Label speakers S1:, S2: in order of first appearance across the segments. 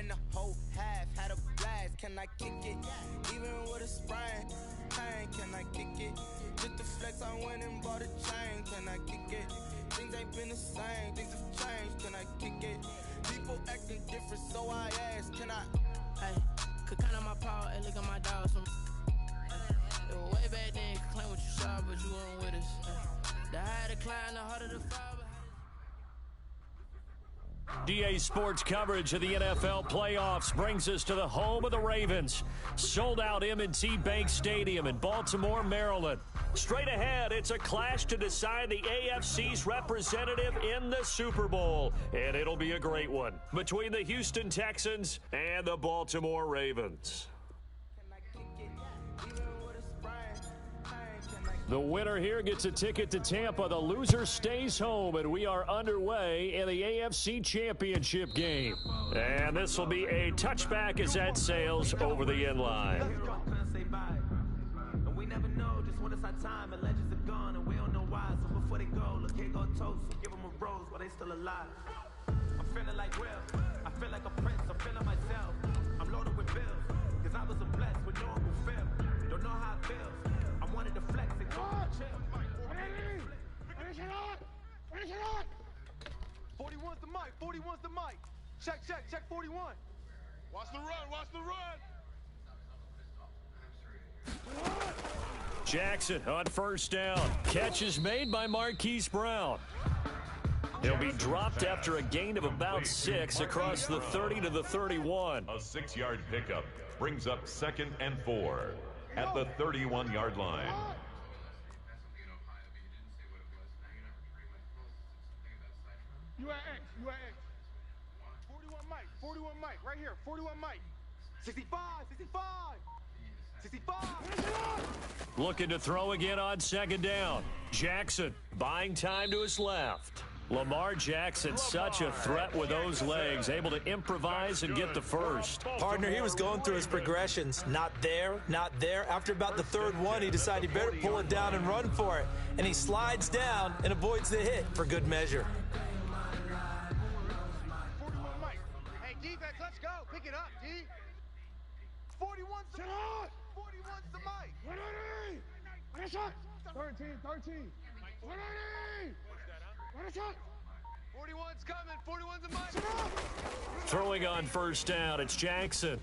S1: and the whole half had a blast. Can I kick it? Even with a sprain, pain, can I kick it? Just the flex, I went and bought a chain. Can I kick it? Things ain't been the same, things have changed. Can I kick it? People acting different, so I asked, can I?
S2: Hey, could count on my power, hey, look at my dogs. It was way back then, could claim what you saw, but you weren't with us. The higher the climb, the harder the fall.
S3: DA Sports coverage of the NFL playoffs brings us to the home of the Ravens. Sold out M&T Bank Stadium in Baltimore, Maryland. Straight ahead, it's a clash to decide the AFC's representative in the Super Bowl. And it'll be a great one between the Houston Texans and the Baltimore Ravens. The winner here gets a ticket to Tampa. The loser stays home, and we are underway in the AFC Championship game. And this will be a touchback as that sails over the end line.
S4: And we never know just when it's our time, and legends are gone, and we don't know why. So before they go, look, here go toast. So give them a rose while they still alive. I'm feeling like Will. I feel like a prince. I'm feeling myself. I'm loaded with bills, because I was a blessed with no one will fail. Don't know how it feels. I wanted to flex and go chill.
S5: Finish it on! Finish it on! 41's the mic. 41's the mic. Check, 41. Watch the run. Watch the run.
S3: Jackson on first down. Catch is made by Marquise Brown. He'll be dropped after a gain of about 6 across the 30 to the 31.
S6: A 6-yard pickup brings up 2nd and 4 at the 31-yard line.
S5: You at X. 41 Mike. 41 Mike. Right here. 41 Mike. 65. 65.
S3: Looking to throw again on 2nd down. Jackson buying time to his left. Lamar Jackson, such a threat with those legs, able to improvise and get the first.
S7: Partner, he was going through his progressions. Not there, not there. After about the 3rd one, he decided he better pull it down and run for it. And he slides down and avoids the hit for good measure.
S5: 41 Mike. Hey, defense, let's go. Pick it up, D. 41's the Mike. 41's the Mike. 180. What a shot. 13. 180. What a shot. 41's coming. 41's the Mike.
S3: Throwing on first down, it's Jackson.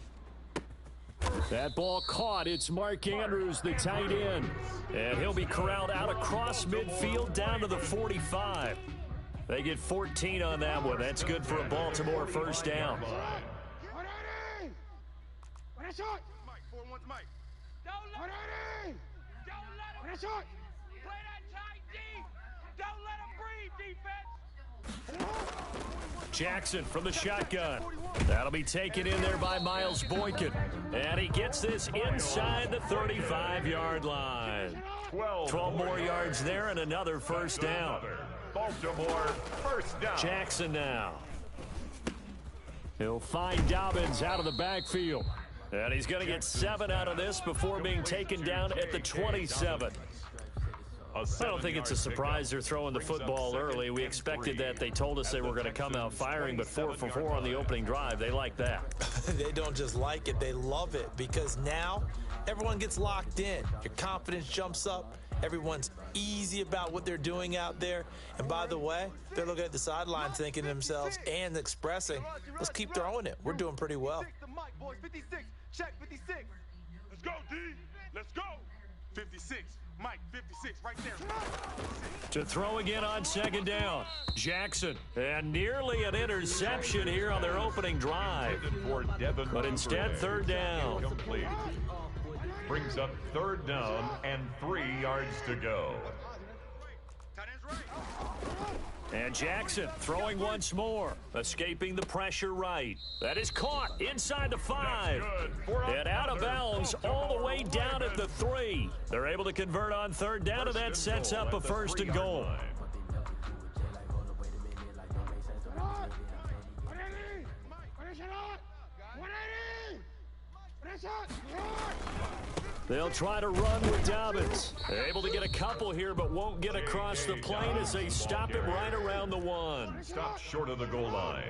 S3: That ball caught. It's Mark Andrews, the tight end. And he'll be corralled out across midfield down to the 45. They get 14 on that one. That's good for a Baltimore first down.
S5: 180. What a shot. Mike. 41's Mike.
S8: Don't let
S5: 180.
S8: Don't let him.
S5: What a shot.
S8: Play that tight D. Don't let him breathe, defense.
S3: Jackson from the shotgun. That'll be taken in there by Miles Boykin. And he gets this inside the 35-yard line. 12 more yards there and another first down.
S6: Baltimore first down.
S3: Jackson now. He'll find Dobbins out of the backfield. And he's going to get 7 out of this before being taken down at the 27. I don't think it's a surprise they're throwing the football early. We expected that. They told us they were going to come out firing, but 4 for 4 on the opening drive. They like that.
S7: They don't just like it, they love it, because now everyone gets locked in. Your confidence jumps up. Everyone's easy about what they're doing out there. And by the way, they're looking at the sideline thinking to themselves and expressing, let's keep throwing it. We're doing pretty well.
S5: 56. Check 56. Let's go, D. Let's go. 56. Mike, 56, right there.
S3: To throw again on 2nd down. Jackson, and nearly an interception here on their opening drive. But instead, 3rd down.
S6: Complete. Brings up 3rd down and 3 yards to go.
S3: And Jackson throwing once more, escaping the pressure right. That is caught inside the 5. And out of bounds all the way down at the 3. They're able to convert on 3rd down, and that sets up a 1st and goal. They'll try to run with Dobbins. Able to get a couple here, but won't get across the plane as they stop him right around the 1.
S6: Stopped short of the goal line.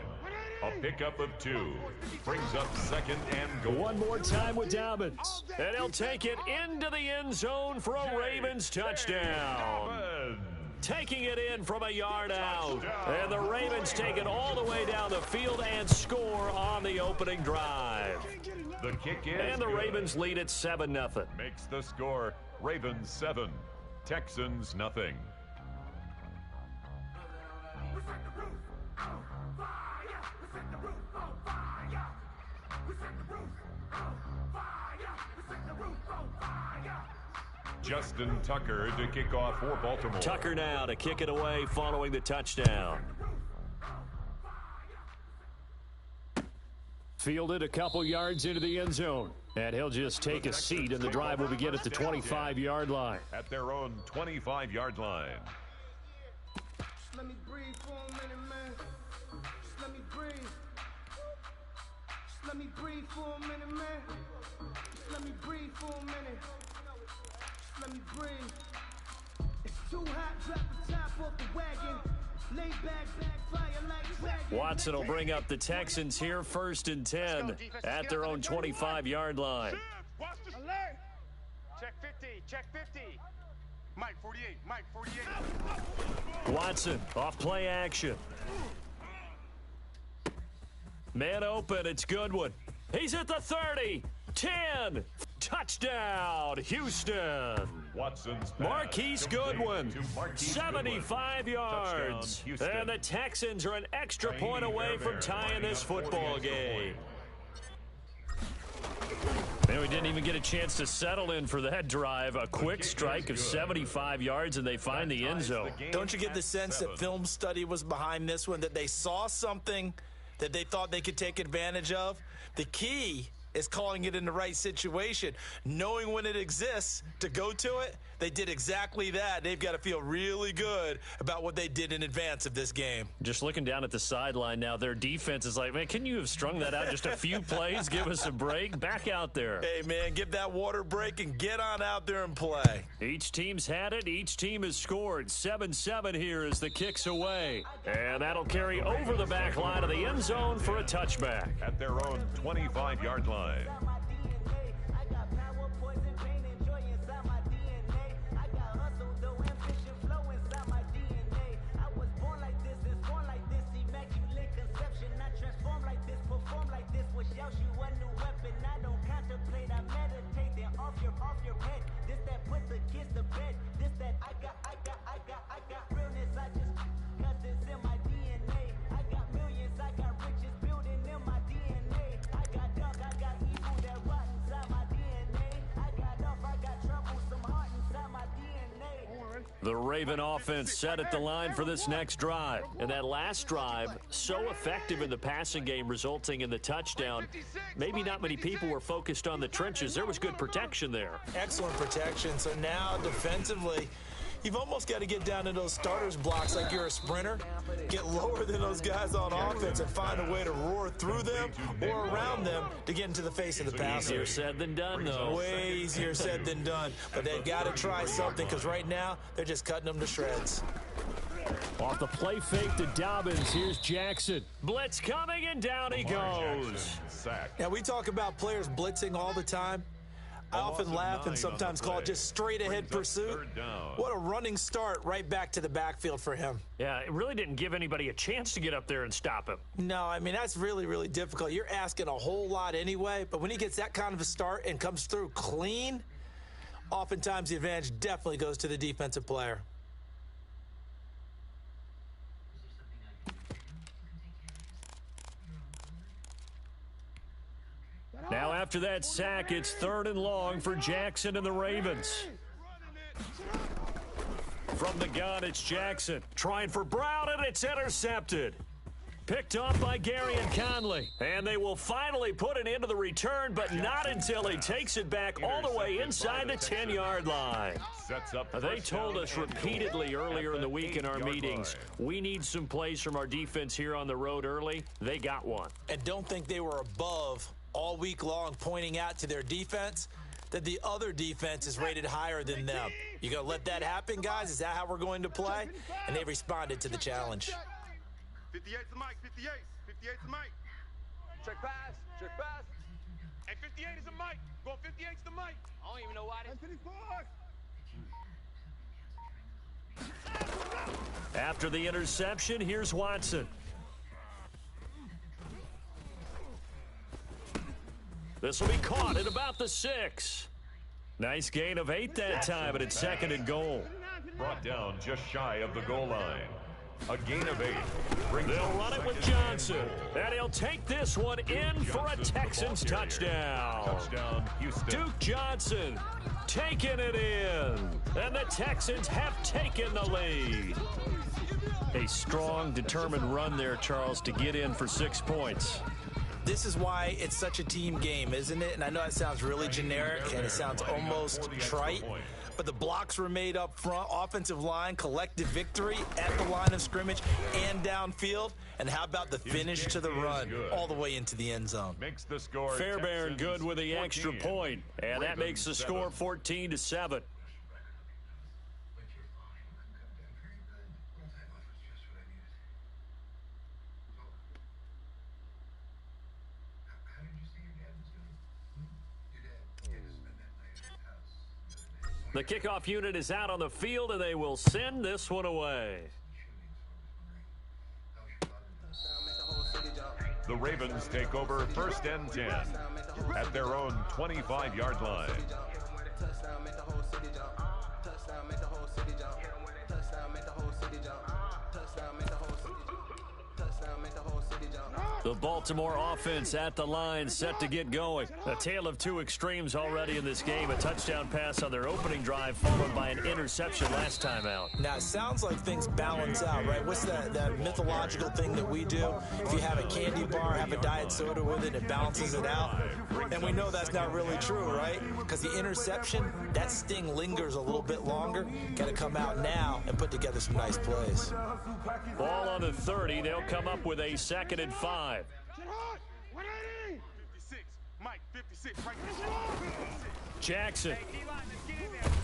S6: A pickup of 2 brings up second and goal.
S3: One more time with Dobbins. And he'll take it into the end zone for a Ravens touchdown. Taking it in from a yard out. And the Ravens take it all the way down the field and score on the opening drive.
S6: The kick is
S3: And the
S6: good.
S3: Ravens lead at 7-0.
S6: Makes the score Ravens 7, Texans nothing. Justin Tucker to kick off for Baltimore.
S3: Tucker now to kick it away following the touchdown. Fielded a couple yards into the end zone. And he'll just take a seat, and the drive will begin at the 25-yard line.
S6: At their own 25-yard line.
S5: Just let me breathe for a minute, man. Just let me breathe. Just let me breathe for a minute, man. Just let me breathe for a minute. Just let me breathe. It's too hot, drop the top off the wagon. Lay back, fire like dragon.
S3: Watson will bring up the Texans here, 1st and 10 at their own 25-yard line.
S5: Alert!
S8: Check 50, check 50. Mike 48, Mike 48.
S3: Watson off play action. Man open, it's Goodwin. He's at the 30, 10, touchdown, Houston.
S6: Watson's pass
S3: Marquise
S6: complete
S3: Goodwin,
S6: to Marquise
S3: 75
S6: Goodwin.
S3: yards.
S6: Touchdown, Houston.
S3: And the Texans are an extra point away from tying this football game. And we didn't even get a chance to settle in for that drive. A quick strike of 75 yards, and they find the end zone.
S7: Don't you get the sense that film study was behind this one, that they saw something that they thought they could take advantage of? The key is calling it in the right situation, knowing when it exists to go to it. They did exactly that. They've got to feel really good about what they did in advance of this game.
S3: Just looking down at the sideline now, their defense is like, man, can you have strung that out just a few plays? Give us a break. Back out there.
S7: Hey, man, give that water break and get on out there and play.
S3: Each team's had it. Each team has scored. 7-7 here as the kick's away. And that'll carry over the back line of the end zone for a touchback.
S6: At their own 25-yard line.
S3: The Raven offense set at the line for this next drive. And that last drive, so effective in the passing game, resulting in the touchdown. Maybe not many people were focused on the trenches. There was good protection there.
S7: Excellent protection. So now defensively, you've almost got to get down to those starters blocks like you're a sprinter. Get lower than those guys on offense and find a way to roar through them or around them to get into the face of the passer.
S3: Easier said than done, though.
S7: Way easier said than done. But they've got to try something because right now they're just cutting them to shreds.
S3: Off the play fake to Dobbins. Here's Jackson. Blitz coming, and down he goes.
S7: Now, we talk about players blitzing all the time. I often laugh and sometimes call it just straight-ahead pursuit. What a running start right back to the backfield for him.
S3: Yeah, it really didn't give anybody a chance to get up there and stop him.
S7: No, I mean, that's really, really difficult. You're asking a whole lot anyway, but when he gets that kind of a start and comes through clean, oftentimes the advantage definitely goes to the defensive player.
S3: Now after that sack, it's 3rd and long for Jackson and the Ravens. From the gun, it's Jackson. Trying for Brown, and it's intercepted. Picked off by Gary and Conley. And they will finally put an end to the return, but not until he takes it back all the way inside the 10-yard line. They told us repeatedly earlier in the week in our meetings, we need some plays from our defense here on the road early. They got one.
S7: And don't think they were above all week long pointing out to their defense that the other defense is rated higher than them. You gonna let that happen, guys? Is that how we're going to play? And they responded to the challenge.
S8: 58 to Mike, 58,
S5: 58's the mic.
S8: Check pass. Check pass.
S5: Hey, 58 is the mic. Going 58's the mic.
S8: I don't even know why they...
S5: 54.
S3: After the interception, here's Watson. This will be caught at about the 6. Nice gain of 8 that time, but it's 2nd and goal.
S6: Brought down just shy of the goal line. A gain of 8.
S3: They'll run it with Johnson, and he'll take this one in for a Texans touchdown.
S6: Touchdown, Houston.
S3: Duke Johnson taking it in, and the Texans have taken the lead. A strong, determined run there, Charles, to get in for 6 points.
S7: This is why it's such a team game, isn't it? And I know it sounds really generic and it sounds almost trite, but the blocks were made up front, offensive line, collective victory at the line of scrimmage and downfield. And how about the finish to the run all the way into the end zone?
S6: Makes the score
S3: Fairbairn good with the
S6: 14.
S3: extra point, and that makes the score 14-7. The kickoff unit is out on the field, and they will send this one away.
S6: The Ravens take over 1st and 10 at their own 25-yard line.
S3: The Baltimore offense at the line, set to get going. A tale of two extremes already in this game. A touchdown pass on their opening drive, followed by an interception last time out.
S7: Now, it sounds like things balance out, right? What's that mythological thing that we do? If you have a candy bar, have a diet soda with it, it balances it out. And we know that's not really true, right? Because the interception, that sting lingers a little bit longer. Got to come out now and put together some nice plays.
S3: Ball on the 30. They'll come up with a 2nd and 5.
S5: 56. Mike, 56. Right.
S3: Jackson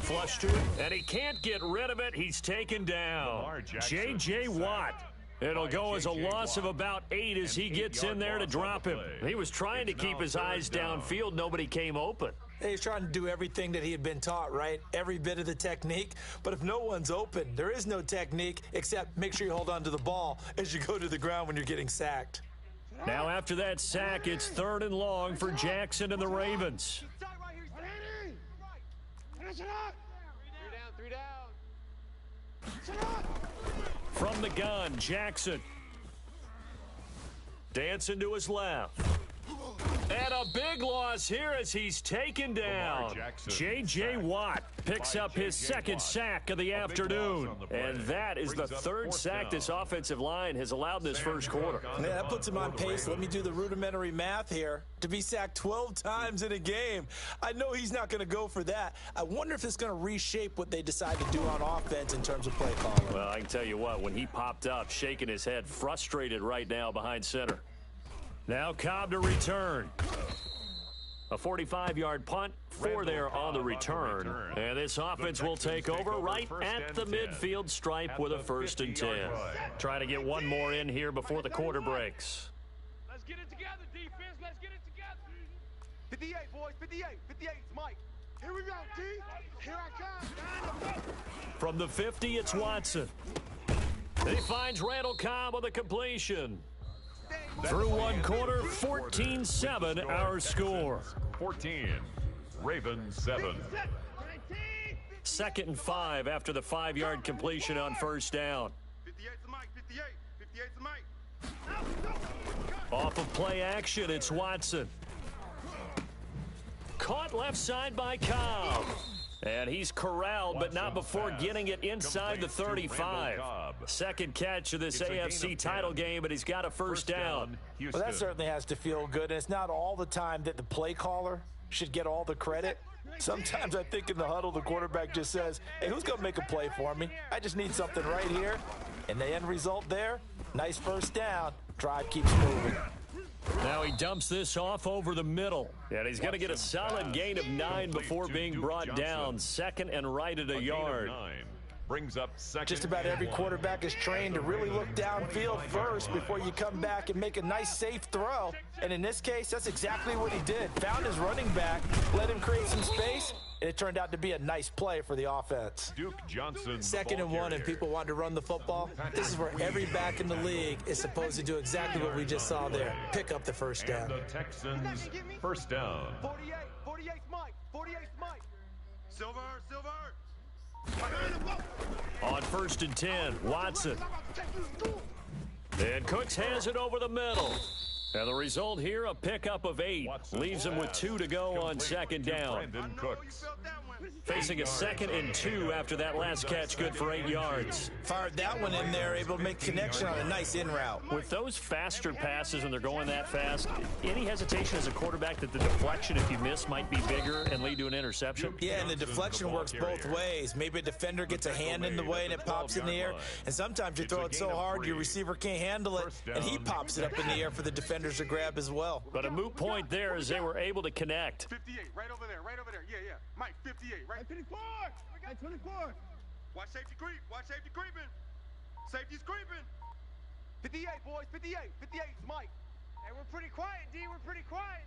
S3: flushed to it, and he can't get rid of it. He's taken down. J.J. Watt. It'll go as a loss of about 8 as he gets in there to drop him. He was trying to keep his eyes downfield. Nobody came open.
S7: He's trying to do everything that he had been taught, right? Every bit of the technique. But if no one's open, there is no technique except make sure you hold on to the ball as you go to the ground when you're getting sacked.
S3: Now after that sack, it's 3rd and long for Jackson and the Ravens.
S8: 3 down.
S3: From the gun, Jackson. Dancing to his left. And a big loss here as he's taken down. J.J. Watt picks up his 2nd sack of the afternoon. And that is the 3rd sack this offensive line has allowed in this first quarter.
S7: Yeah, that puts him on pace. Let me do the rudimentary math here. To be sacked 12 times in a game, I know he's not going to go for that. I wonder if it's going to reshape what they decide to do on offense in terms of play calling.
S3: Well, I can tell you what, when he popped up, shaking his head, frustrated right now behind center. Now Cobb to return. A 45-yard punt for there on the return. And this offense will take over right at the midfield stripe with a 1st and 10. Trying to get one more in here before the quarter breaks.
S8: Let's get it together, defense. Let's get it together.
S5: 58, boys. 58. 58. It's Mike. Here we go, D. Here I come.
S3: From the 50, it's Watson. He finds Randall Cobb on the completion. Through one quarter, 14-7 our score.
S6: 14. Ravens 7.
S3: 2nd and 5 after the 5-yard completion on 1st down.
S5: 58's the Mike. 58. 58's the Mike.
S3: Off of play action, it's Watson. Caught left side by Cobb. And he's corralled, but not before getting it inside the 35. 2nd catch of this AFC title game, but he's got a 1st down.
S7: Well, that certainly has to feel good. And it's not all the time that the play caller should get all the credit. Sometimes I think in the huddle, the quarterback just says, hey, who's going to make a play for me? I just need something right here. And the end result there, nice 1st down. Drive keeps moving.
S3: Now he dumps this off over the middle. And he's going to get a solid gain of 9 before being brought down. 2nd and right at a yard.
S6: brings up second.
S7: Just about every quarterback is trained to really look downfield first before you come back and make a nice, safe throw. And in this case, that's exactly what he did. Found his running back, let him create some space, and it turned out to be a nice play for the offense.
S6: Duke Johnson.
S7: Second and 1, and people want to run the football. This is where every back in the league is supposed to do exactly what we just saw there. Pick up the first down.
S6: And the Texans first down.
S5: 48 Mike. 48 Mike. Silver.
S3: On 1st and 10, Watson. And Cooks has it over the middle. And the result here, a pickup of 8. Leaves him with 2 to go on 2nd down.
S6: Cooks.
S3: Facing a 2nd and 2 after that last catch, good for 8 yards.
S7: Fired that one in there, able to make connection on a nice in route.
S3: With those faster passes when they're going that fast, any hesitation as a quarterback that the deflection, if you miss, might be bigger and lead to an interception?
S7: Yeah, and the deflection works both ways. Maybe a defender gets a hand in the way and it pops in the air. And sometimes you throw it so hard your receiver can't handle it, and he pops it up in the air for the defenders to grab as well.
S3: But a moot point there as they were able to connect.
S5: 58, right over there. Yeah. Mike, 58, right? 54. 24. Watch safety creep. Creeping. Safety's creeping. 58, boys. 58. 58 is Mike.
S8: Hey, we're pretty quiet, D. We're pretty quiet.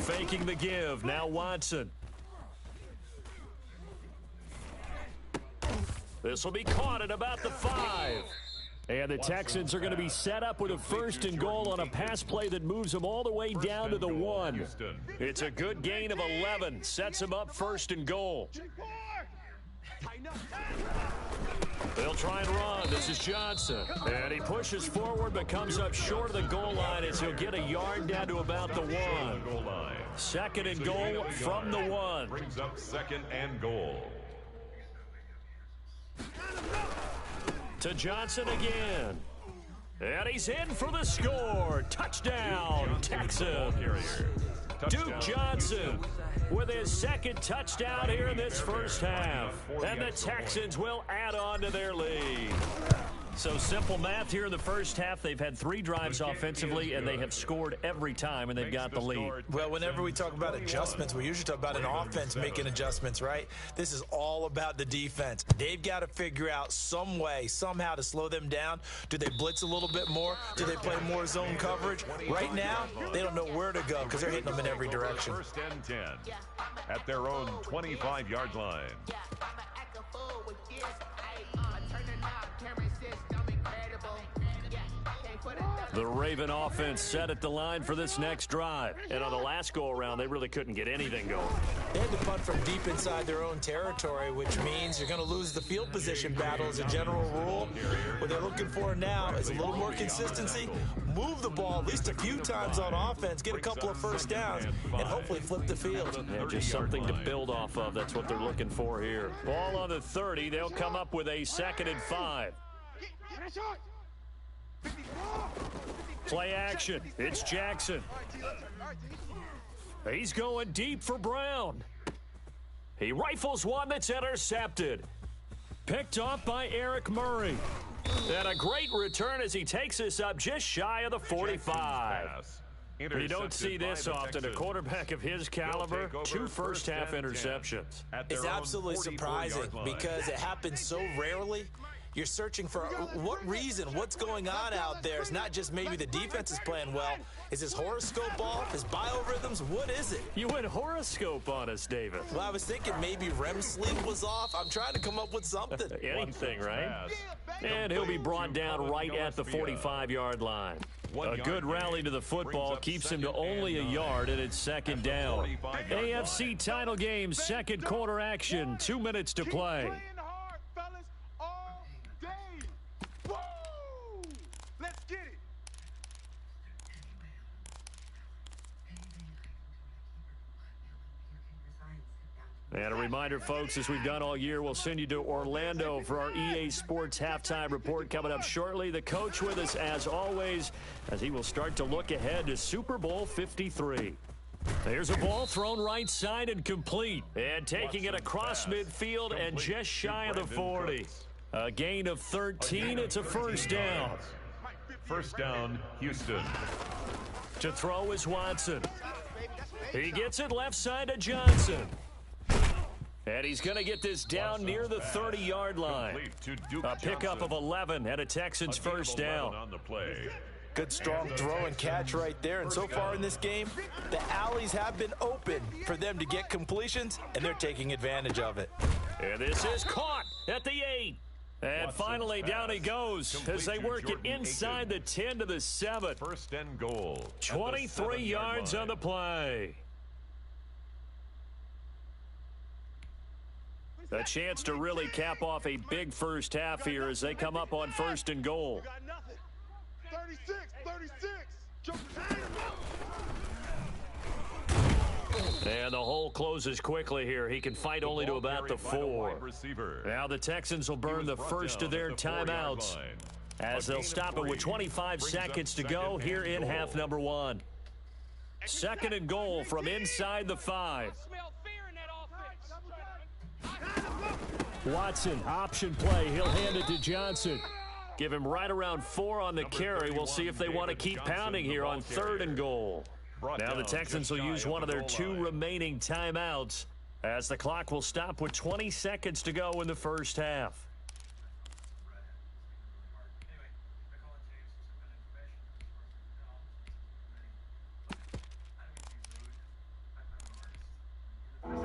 S3: Faking the give. Now Watson. This will be caught at about the 5. And the Texans are going to be set up with a 1st and goal on a pass play that moves them all the way down to the 1. It's a good gain of 11. Sets them up 1st and goal. They'll try and run. This is Johnson. And he pushes forward but comes up short of the goal line as he'll get a yard down to about the 1. 2nd and goal from the 1.
S6: Brings up 2nd and goal.
S3: To Johnson again. And he's in for the score. Touchdown, Texans. Duke Johnson with his 2nd touchdown here in this first half. And the Texans will add on to their lead. So simple math here in the first half. They've had 3 drives offensively, and they have scored every time, and they've got the lead.
S7: Well, whenever we talk about adjustments, we usually talk about an offense making adjustments, right? This is all about the defense. They've got to figure out some way, somehow to slow them down. Do they blitz a little bit more? Do they play more zone coverage? Right now, they don't know where to go because they're hitting them in every direction.
S6: 1st and 10 at their own 25-yard line.
S3: The Raven offense set at the line for this next drive. And on the last go-around, they really couldn't get anything going.
S7: They had to punt from deep inside their own territory, which means you're going to lose the field position battle as a general rule. What they're looking for now is a little more consistency, move the ball at least a few times on offense, get a couple of 1st downs, and hopefully flip the field.
S3: Yeah, just something to build off of. That's what they're looking for here. Ball on the 30. They'll come up with a 2nd and 5. Play action. It's Jackson. He's going deep for Brown. He rifles one that's intercepted. Picked off by Eric Murray. And a great return as he takes us up just shy of the 45. You don't see this often. A quarterback of his caliber, 2 first-half interceptions.
S7: It's absolutely surprising because it happens so rarely. You're searching for what reason, what's going on out there. It's not just maybe the defense is playing well. Is his horoscope off? His biorhythms? What is it?
S3: You went horoscope on us, David.
S7: Well, I was thinking maybe REM sleep was off. I'm trying to come up with something.
S3: Anything, right? And he'll be brought down right at the 45-yard line. A good rally to the football keeps him to only a yard, and it's 2nd down. AFC title game, 2nd quarter action, 2 minutes to play.
S5: Let's get it.
S3: And a reminder, folks, as we've done all year, we'll send you to Orlando for our EA Sports halftime report coming up shortly. The coach with us, as always, as he will start to look ahead to Super Bowl 53. There's a ball thrown right side and complete. And taking it across midfield and just shy of the 40. A gain of 13. It's a 1st down.
S6: 1st down, Houston.
S3: To throw is Watson. He gets it left side to Johnson. And he's going to get this down near the 30-yard line. A pickup of 11 and a Texans first down.
S6: On the play.
S7: Good strong throw and catch right there. And so far in this game, the alleys have been open for them to get completions, and they're taking advantage of it.
S3: And this is caught at the 8. And finally down he goes as they work it inside the 10 to the 7.
S6: First and goal.
S3: 23 yards on the play. A chance to really cap off a big first half here as they come up on first and goal.
S5: 36, 36.
S3: And the hole closes quickly here. He can fight only to about the 4. Now the Texans will burn the first of their timeouts as they'll stop it with 25 seconds to go here in half number 1. Second and goal from inside the 5. Watson, option play. He'll hand it to Johnson. Give him right around 4 on the carry. We'll see if they want to keep pounding here on third and goal. Now the Texans will use one of their 2 remaining timeouts as the clock will stop with 20 seconds to go in the first half.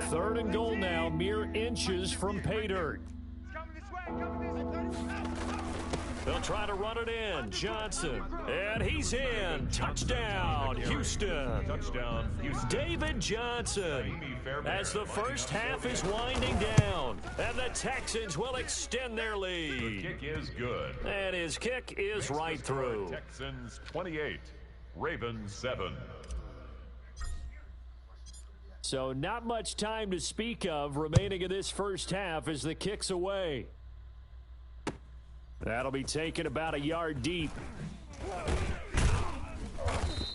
S3: Third and goal now, mere inches from pay dirt. They'll try to run it in. Johnson. And he's in. Touchdown, Houston.
S6: Touchdown, Houston.
S3: David Johnson. As the first half is winding down. And the Texans will extend their lead.
S6: The kick is good.
S3: And his kick is right through.
S6: Texans 28, Ravens 7.
S3: So not much time to speak of remaining in this first half as the kick's away. That'll be taken about a yard deep.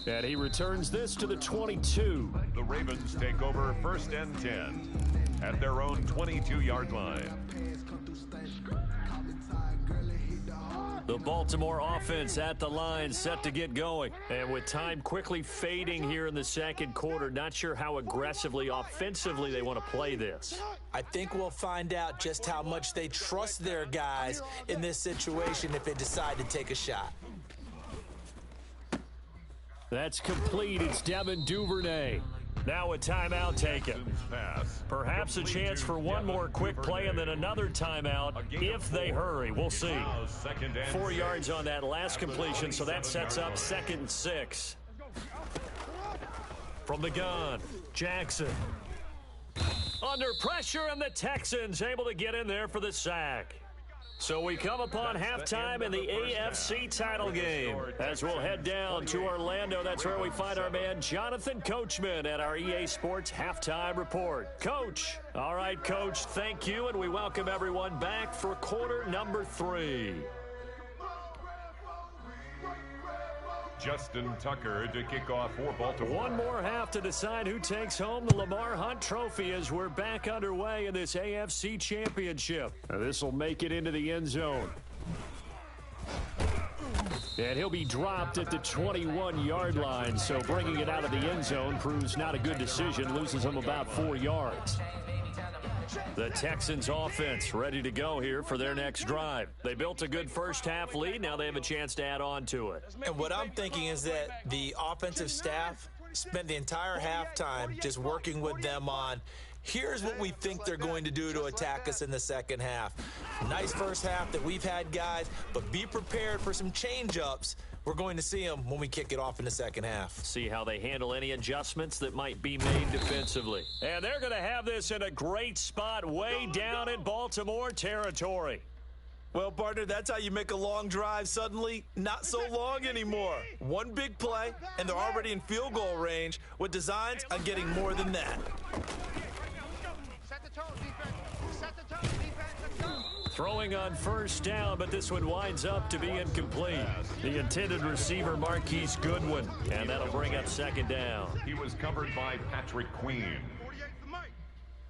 S3: And he returns this to the 22.
S6: The Ravens take over first and 10 at their own 22-yard line.
S3: The Baltimore offense at the line, set to get going. And with time quickly fading here in the second quarter, not sure how aggressively offensively they want to play this.
S7: I think we'll find out just how much they trust their guys in this situation if they decide to take a shot.
S3: That's complete. It's Devin Duvernay. Now a timeout taken. Perhaps a chance for one more quick play and then another timeout if they hurry. We'll see. 4 yards on that last completion, so that sets up 2nd and 6. From the gun, Jackson. Under pressure, and the Texans able to get in there for the sack. So we come upon halftime in the AFC title game as we'll head down to Orlando. That's where we find our man Jonathan Coachman at our EA Sports Halftime Report. Coach. All right, Coach, thank you, and we welcome everyone back for quarter number 3.
S6: Justin Tucker to kick off for Baltimore.
S3: One more half to decide who takes home the Lamar Hunt Trophy as we're back underway in this AFC Championship. This will make it into the end zone. And he'll be dropped at the 21-yard line, so bringing it out of the end zone proves not a good decision, loses him about 4 yards. The Texans offense ready to go here for their next drive. They built a good first half lead. Now they have a chance to add on to it.
S7: And what I'm thinking is that the offensive staff spent the entire halftime just working with them on, here's what we think they're going to do to attack us in the second half. Nice first half that we've had, guys, but be prepared for some change-ups. We're going to see them when we kick it off in the second half.
S3: See how they handle any adjustments that might be made defensively. And they're going to have this in a great spot way down in Baltimore territory.
S7: Well, partner, that's how you make a long drive suddenly not so long anymore. One big play, and they're already in field goal range with designs on getting more than that.
S5: Set the tone, defense. Set the tone, defense. Let's go.
S3: Throwing on first down, but this one winds up to be incomplete. The intended receiver, Marquise Goodwin, and that'll bring up second down.
S6: He was covered by Patrick Queen.
S5: 48 to Mike.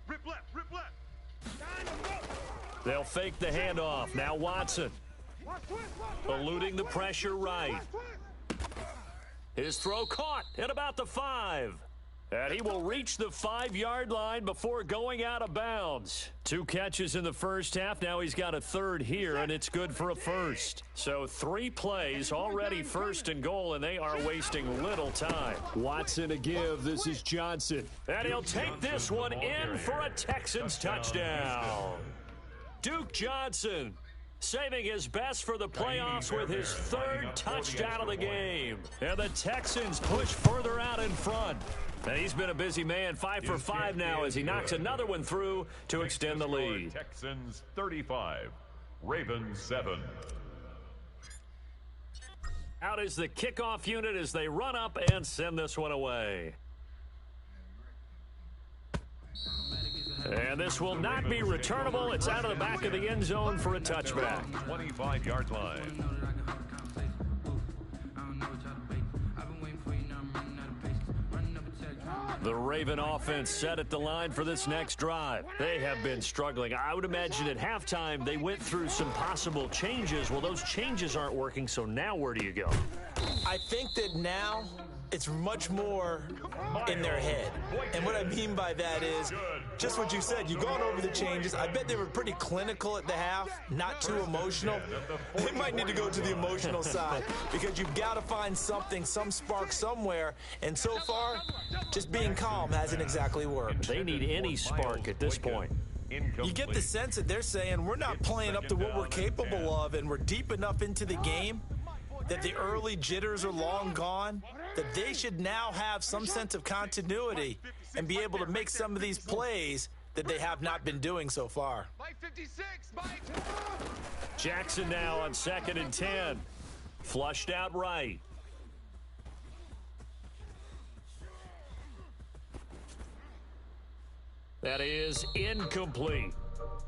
S5: Rip left, rip left.
S3: They'll fake the handoff. Now Watson. Eluding the pressure right. His throw caught at about the 5. And he will reach the 5-yard line before going out of bounds. 2 catches in the first half. Now he's got a third here, and it's good for a first. So 3 plays, already first and goal, and they are wasting little time.
S9: Watson to give. This is Johnson.
S3: And he'll take this one in for a Texans touchdown. Duke Johnson saving his best for the playoffs with his 3rd touchdown of the game. And the Texans push further out in front. And he's been a busy man, 5 for 5 now as he knocks another one through to extend the lead.
S6: Texans 35, Ravens 7.
S3: Out is the kickoff unit as they run up and send this one away. And this will not be returnable. It's out of the back of the end zone for a touchback.
S6: 25-yard line.
S3: The Raven offense set at the line for this next drive. They have been struggling. I would imagine at halftime they went through some possible changes. Well, those changes aren't working, so now where do you go?
S7: I think that now it's much more in their head. And what I mean by that is just what you said. You've gone over the changes. I bet they were pretty clinical at the half, not too emotional. They might need to go to the emotional side because you've got to find something, some spark somewhere. And so far, just being calm hasn't exactly worked.
S3: They need any spark at this point.
S7: You get the sense that they're saying we're not playing up to what we're capable of, and we're deep enough into the game that the early jitters are long gone, that they should now have some sense of continuity and be able to make some of these plays that they have not been doing so far.
S3: Jackson now on 2nd and 10. Flushed out right. That is incomplete.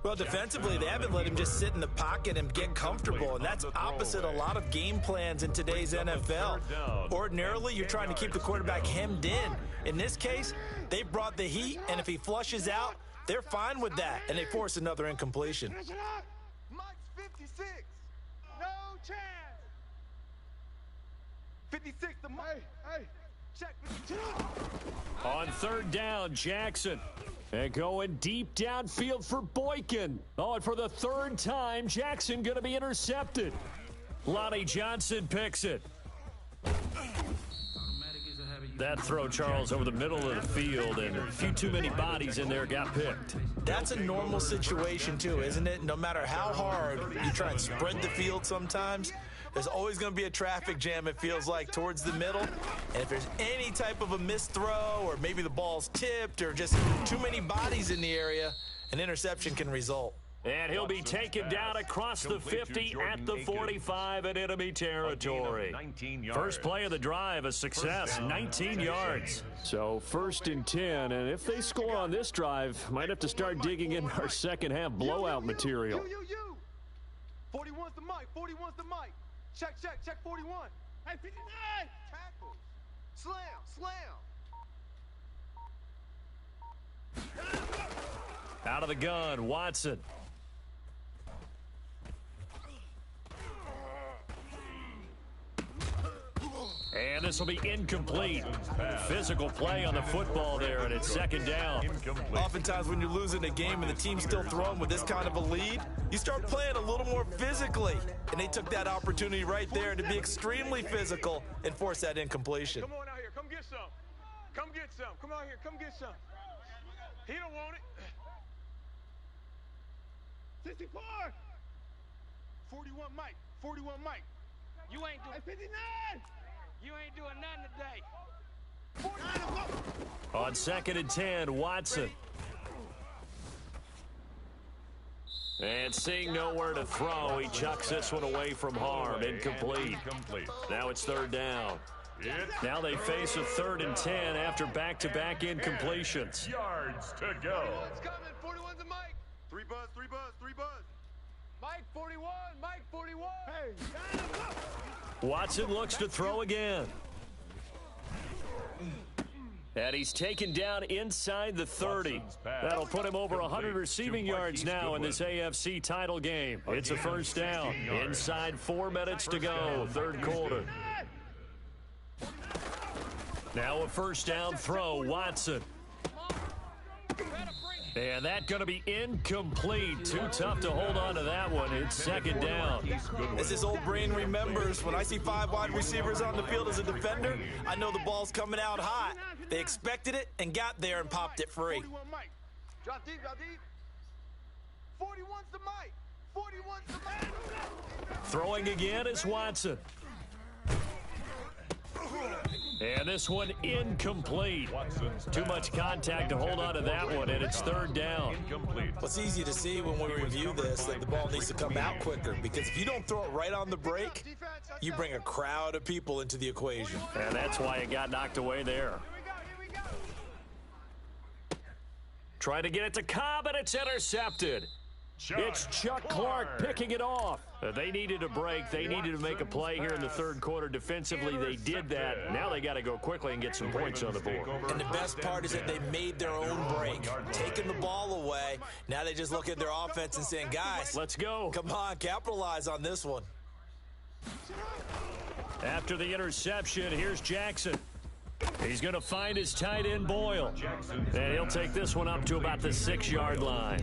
S7: Well, defensively, they haven't let him just sit in the pocket and get comfortable, and that's opposite a lot of game plans in today's NFL. Ordinarily, you're trying to keep the quarterback hemmed in. In this case, they brought the heat, and if he flushes out, they're fine with that, and they force another incompletion.
S5: Mike's 56. No chance. 56 to Mike. Hey. Check.
S3: On 3rd down, Jackson. And going deep downfield for Boykin. Oh, and for the 3rd time, Jackson going to be intercepted. Lonnie Johnson picks it. That throw, Charles, over the middle of the field, and a few too many bodies in there got picked.
S7: That's a normal situation, too, isn't it? No matter how hard you try and spread the field sometimes, there's always going to be a traffic jam, it feels like, towards the middle. And if there's any type of a missed throw or maybe the ball's tipped or just too many bodies in the area, an interception can result.
S3: And he'll be taken down across the 50 at the 45 in enemy territory. First play of the drive, a success, 19 yards.
S9: So 1st and 10, and if they score on this drive, might have to start digging in our second half blowout material.
S5: 41's the Mike, 41's the Mike. Check 41. Hey, 59! Tackle. Slam.
S3: Out of the gun, Watson. And this will be incomplete. Physical play on the football there, and it's 2nd down.
S7: Oftentimes when you're losing a game and the team's still throwing with this kind of a lead, you start playing a little more physically. And they took that opportunity right there to be extremely physical and force that incompletion.
S5: Come on out here. Come get some. Come get some. Come out here. Come get some. He don't want it. 64. 41 Mike. 41 Mike.
S8: You ain't doing
S5: 59.
S8: You ain't doing nothing today.
S3: On 2nd and 10, Watson. And seeing nowhere to throw, he chucks this one away from harm. Incomplete. Now it's 3rd down. Now they face a 3rd and 10 after back-to-back incompletions.
S6: Yards to go.
S5: 41's coming. 41's a Mike. 3 buzz.
S8: Mike 41, Mike 41.
S5: Hey,
S3: Watson looks to throw again. And he's taken down inside the 30. That'll put him over 100 receiving yards now in this AFC title game. It's a 1st down. Inside 4 minutes to go, 3rd quarter. Now a first down throw, Watson. And that's going to be incomplete. Too tough to hold on to that one. It's second down.
S7: As his old brain remembers, when I see 5 wide receivers on the field as a defender, I know the ball's coming out hot. They expected it and got there and popped it free.
S5: 41 Mike. Drop deep, drop deep. 41's the Mike. 41's the Mike.
S3: Throwing again is Watson. And this one incomplete. Too much contact to hold on to that one, and it's third down.
S7: Well, it's easy to see when we review this that the ball needs to come out quicker, because if you don't throw it right on the break, you bring a crowd of people into the equation.
S3: And that's why it got knocked away there. Try to get it to Cobb, and it's intercepted. It's Chuck Clark picking it off. They needed a break. They needed to make a play here in the third quarter. Defensively, they did that. Now they got to go quickly and get some points on the board.
S7: And the best part is that they made their own break, taking the ball away. Now they just look at their offense and saying, guys,
S3: let's go.
S7: Come on, capitalize on this one.
S3: After the interception, here's Jackson. He's going to find his tight end, Boyle. And he'll take this one up to about the 6-yard line.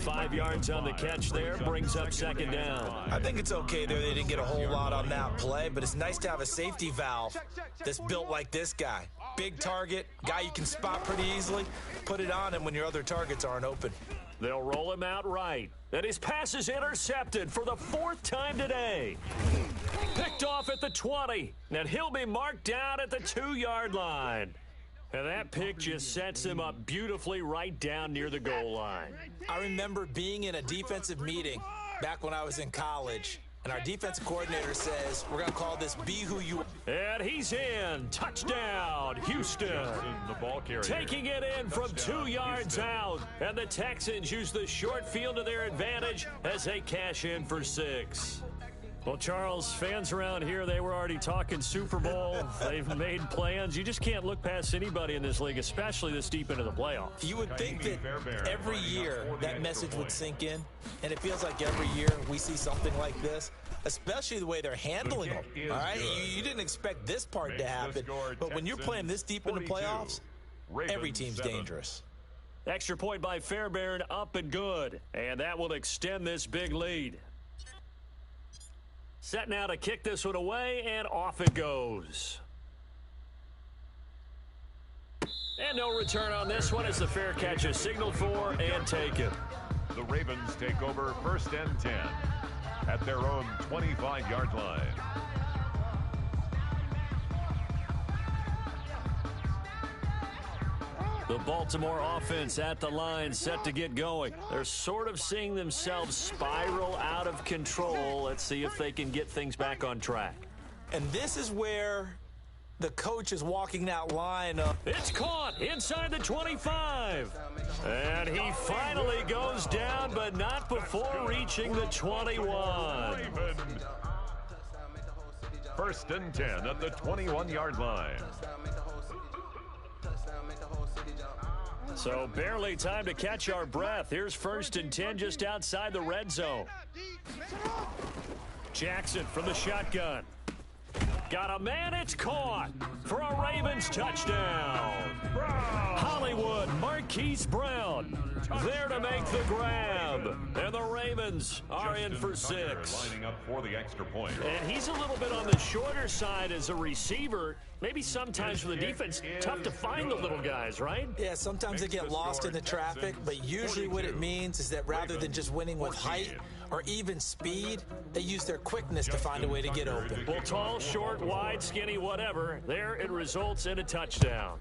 S3: 5 yards on the catch there, brings up second down.
S7: I think it's okay there. They didn't get a whole lot on that play, but it's nice to have a safety valve that's built like this guy. Big target, guy you can spot pretty easily. Put it on him when your other targets aren't open.
S3: They'll roll him out right. And his pass is intercepted for the 4th time today. Picked off at the 20, and he'll be marked down at the 2-yard line. And that pick just sets him up beautifully right down near the goal line.
S7: I remember being in a defensive meeting back when I was in college, and our defensive coordinator says, we're going to call this Be Who You Are.
S3: And he's in. Touchdown, Houston. Taking it in from 2 yards out. And the Texans use the short field to their advantage as they cash in for 6. Well, Charles, fans around here, they were already talking Super Bowl. They've made plans. You just can't look past anybody in this league, especially this deep into the playoffs.
S7: You would think that every year that message would sink in, and it feels like every year we see something like this, especially the way they're handling them. All right, you didn't expect this part to happen, but when you're playing this deep in the playoffs, every team's dangerous.
S3: Extra point by Fairbairn, up and good, and that will extend this big lead. Set now to kick this one away, and off it goes. And no return on this one as the fair catch is signaled for and taken.
S6: The Ravens take over 1st and 10 at their own 25-yard line.
S3: The Baltimore offense at the line, set to get going. They're sort of seeing themselves spiral out of control. Let's see if they can get things back on track.
S7: And this is where the coach is walking that line up.
S3: It's caught inside the 25. And he finally goes down, but not before reaching the 21.
S6: 1st and 10 at the 21-yard line.
S3: So barely time to catch our breath. Here's 1st and 10 just outside the red zone. Jackson from the shotgun. Got a man, it's caught for a Ravens touchdown. Hollywood, Marquise Brown there to make the grab. And the Ravens are in for 6.
S6: Lining up for the extra point.
S3: And he's a little bit on the shorter side as a receiver. Maybe sometimes for the defense, tough to find the little guys, right?
S7: Yeah, sometimes they get lost in the traffic, but usually what it means is that rather than just winning with height or even speed, they use their quickness to find a way to get open.
S3: Well, tall, short, wide, skinny, whatever, there it results in a touchdown.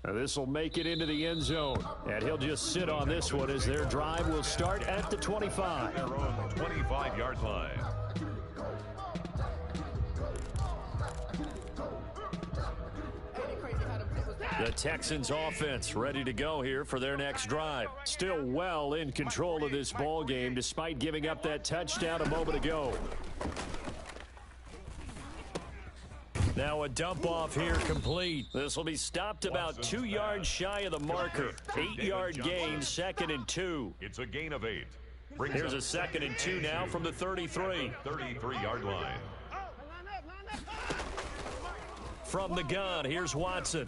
S3: Now this will make it into the end zone, and he'll just sit on this one as their drive will start at the 25.
S6: Their own 25-yard line.
S3: The Texans offense ready to go here for their next drive. Still well in control of this ball game despite giving up that touchdown a moment ago. Now a dump off here complete. This will be stopped about 2 yards shy of the marker. 8-yard gain, 2nd and 2.
S6: It's a gain of 8.
S3: Here's a 2nd and 2 now from the 33.
S6: 33-yard line.
S3: From the gun, here's Watson.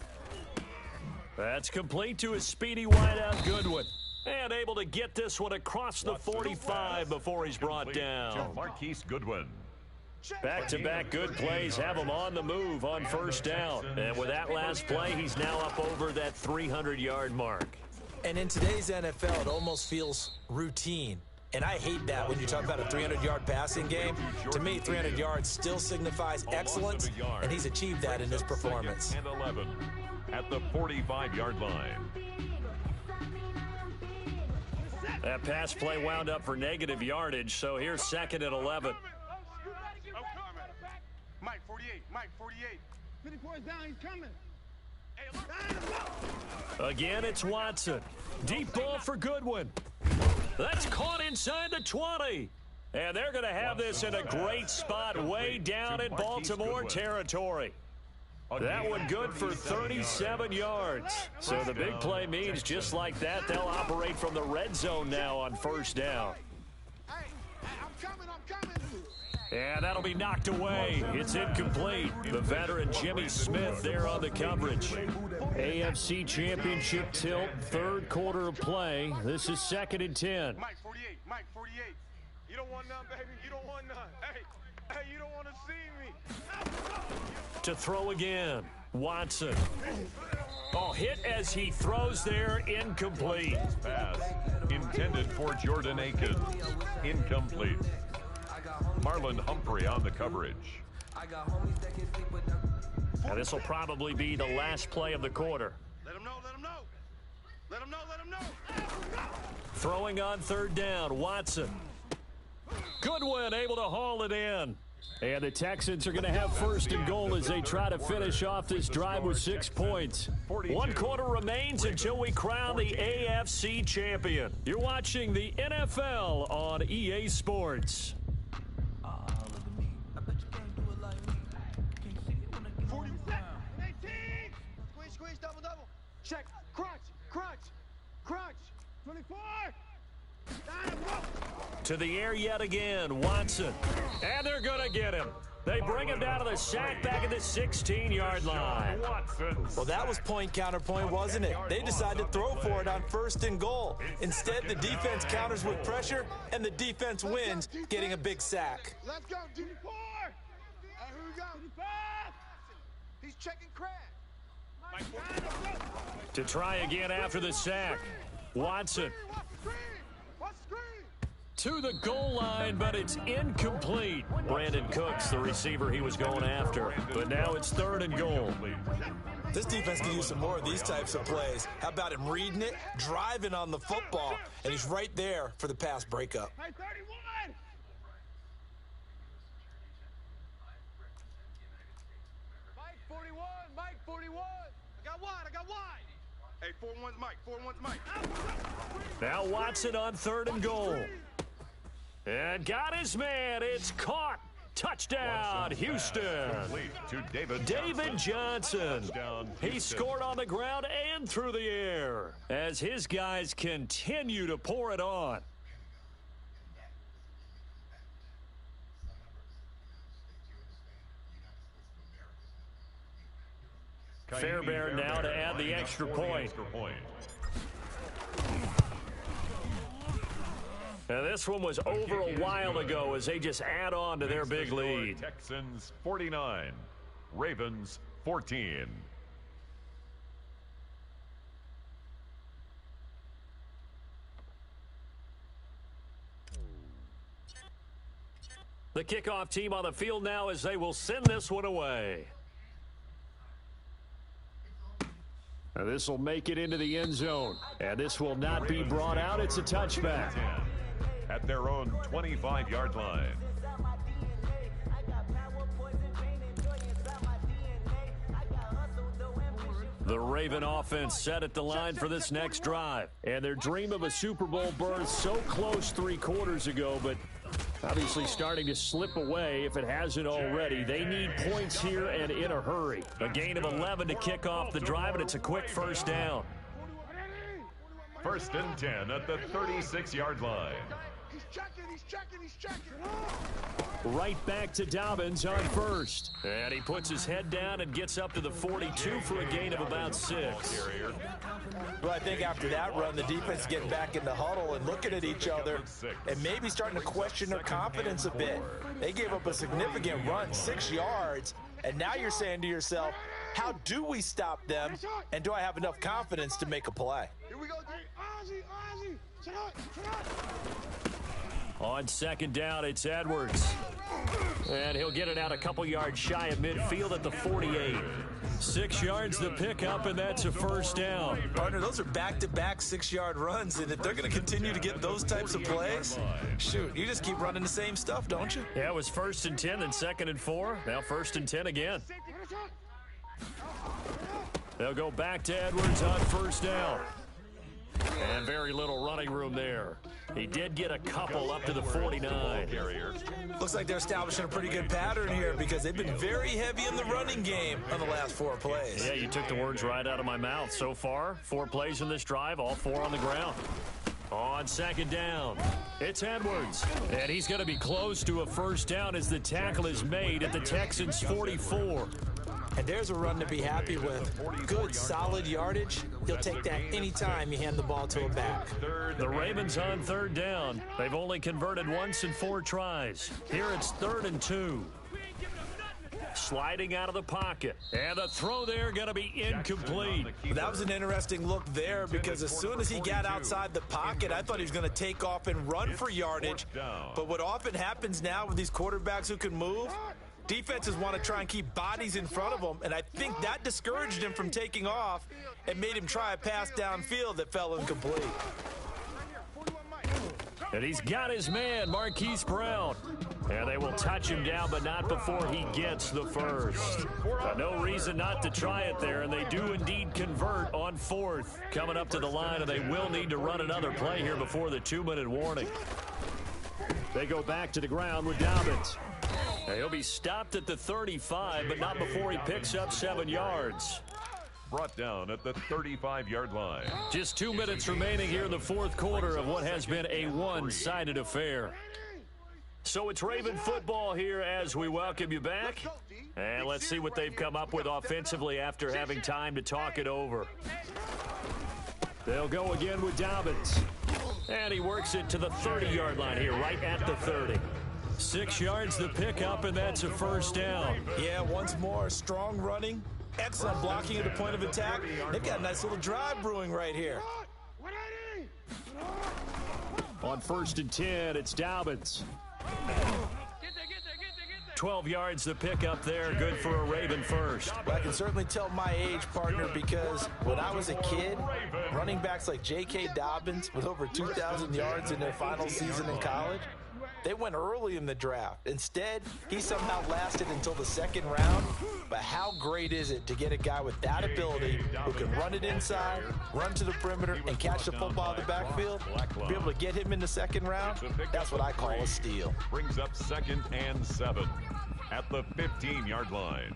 S3: That's complete to his speedy wideout Goodwin. And able to get this one across the 45 before he's brought down.
S6: Marquise Goodwin.
S3: Back-to-back good plays have him on the move on first down. And with that last play, he's now up over that 300-yard mark.
S7: And in today's NFL, it almost feels routine. And I hate that when you talk about a 300-yard passing game. To me, 300 yards still signifies excellence, and he's achieved that in his performance.
S6: And 11 at the 45-yard line.
S3: That pass play wound up for negative yardage, so here's second and 11.
S5: Mike, 48. Mike, 48. 54 is down. He's coming.
S3: Again, it's Watson. Deep ball for Goodwin. That's caught inside the 20. And they're going to have this in a great spot way down in Baltimore territory. That one good for 37 yards. So the big play means just like that, they'll operate from the red zone now on first down.
S5: Hey, I'm coming.
S3: And that'll be knocked away. It's incomplete. The veteran Jimmy Smith there on the coverage. AFC Championship tilt, third quarter of play. This is second and 10.
S5: Mike, 48. Mike, 48. You don't want none, baby. You don't want none. Hey, you don't want to see me.
S3: To throw again, Watson. Oh, hit as he throws there, incomplete.
S6: Pass intended for Jordan Akins. Incomplete. Marlon Humphrey on the coverage.
S3: Now this will probably be the last play of the quarter.
S5: Let him know. Let him know.
S3: Throwing on third down, Watson. Goodwin able to haul it in. And the Texans are going to have first and goal as they try to finish off this drive with 6 points. 1 quarter remains until we crown the AFC champion. You're watching the NFL on EA Sports.
S5: 18. Squeeze, double. Check, crunch. 24.
S3: To the air yet again, Watson. And they're going to get him. They bring him down to the sack back at the 16-yard line.
S7: Well, that was point counterpoint, wasn't it? They decided to throw for it on first and goal. Instead, the defense counters with pressure, and the defense wins, getting a big sack.
S5: Let's go, 24. Here we go. 25. He's checking crack.
S3: To try again after the sack, Watson. To the goal line, but it's incomplete. Brandon Cooks, the receiver he was going after. But now it's third and goal.
S7: This defense can use some more of these types of plays. How about him reading it, driving on the football, and he's right there for the pass breakup.
S5: Hey, 31. Mike, 41. I got wide. Hey, 4-1's Mike.
S3: Now Watson on third and goal. And got his man. It's caught. Touchdown, Houston.
S6: To David
S3: Johnson. He scored on the ground and through the air as his guys continue to pour it on. Fairbairn now to add the extra point. Now this one was over a while ago as they just add on to their big lead.
S6: Texans 49, Ravens 14.
S3: The kickoff team on the field now as they will send this one away. Now this will make it into the end zone. And this will not be brought out. It's a touchback.
S6: At their own 25-yard line.
S3: The Raven offense set at the line for this next drive. And their dream of a Super Bowl berth so close 3 quarters ago, but obviously starting to slip away if it hasn't already. They need points here and in a hurry. A gain of 11 to kick off the drive, and it's a quick first down.
S6: First and 10 at the 36-yard line.
S5: He's checking.
S3: Right back to Dobbins on first. And he puts his head down and gets up to the 42 for a gain of about 6.
S7: Well, I think after that run, the defense getting back in the huddle and looking at each other and maybe starting to question their confidence a bit. They gave up a significant run, 6 yards, and now you're saying to yourself, how do we stop them, and do I have enough confidence to make a play?
S5: Here we go. Ozzy. Shut up.
S3: On second down, it's Edwards. And he'll get it out a couple yards shy of midfield at the 48. 6 yards the pickup, and that's a first down.
S7: Partner, those are back-to-back 6-yard runs, and if they're going to continue to get those types of plays, shoot, you just keep running the same stuff, don't you?
S3: Yeah, it was 1st and 10, then 2nd and 4. Now 1st and 10 again. They'll go back to Edwards on first down. And very little running room there. He did get a couple up to the 49.
S7: Looks like they're establishing a pretty good pattern here because they've been very heavy in the running game on the last 4 plays.
S3: Yeah, you took the words right out of my mouth. So far, 4 plays in this drive, all 4 on the ground. On second down, it's Edwards. And he's going to be close to a first down as the tackle is made at the Texans' 44.
S7: And there's a run to be happy with. Good, solid yardage. He'll take that anytime you hand the ball to a back.
S3: The Ravens on third down. They've only converted once in 4 tries. Here it's 3rd and 2. Sliding out of the pocket. And the throw there going to be incomplete.
S7: That was an interesting look there because as soon as he got outside the pocket, I thought he was going to take off and run for yardage. But what often happens now with these quarterbacks who can move, defenses want to try and keep bodies in front of them, and I think that discouraged him from taking off and made him try a pass downfield that fell incomplete.
S3: And he's got his man, Marquise Brown. And they will touch him down, but not before he gets the first. No reason not to try it there, and they do indeed convert on 4th. Coming up to the line, and they will need to run another play here before the 2-minute warning. They go back to the ground with Dobbins. He'll be stopped at the 35, but not before he picks up 7 yards.
S6: Brought down at the 35-yard line.
S3: Just 2 minutes remaining here in the 4th quarter of what has been a one-sided affair. So it's Raven football here as we welcome you back. And let's see what they've come up with offensively after having time to talk it over. They'll go again with Dobbins. And he works it to the 30-yard line here, right at the 30. 6 yards the pickup, and that's a first down.
S7: Yeah, once more, strong running, excellent blocking at the point of attack. They've got a nice little drive brewing right here.
S3: On 1st and 10, it's Dobbins. 12 yards the pickup there, good for a Raven first.
S7: Well, I can certainly tell my age, partner, because when I was a kid, running backs like J.K. Dobbins with over 2,000 yards in their final season in college, they went early in the draft. Instead, he somehow lasted until the 2nd round. But how great is it to get a guy with that ability who can run it inside, run to the perimeter, and catch the football in the backfield? Be able to get him in the 2nd round? That's what I call a steal.
S6: Brings up 2nd and 7 at the 15-yard line.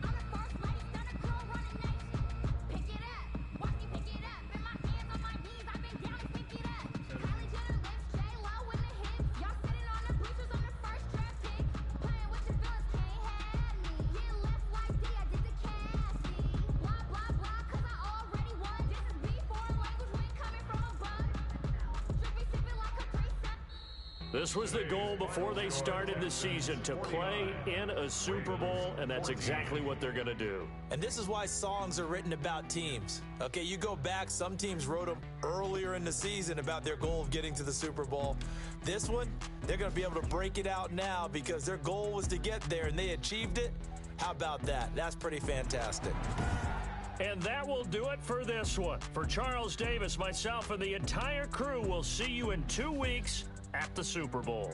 S3: This was the goal before they started the season, to play in a Super Bowl, and that's exactly what they're going to do.
S7: And this is why songs are written about teams. Okay, you go back, some teams wrote them earlier in the season about their goal of getting to the Super Bowl. This one, they're going to be able to break it out now because their goal was to get there, and they achieved it. How about that? That's pretty fantastic.
S3: And that will do it for this one. For Charles Davis, myself, and the entire crew, we'll see you in 2 weeks at the Super Bowl.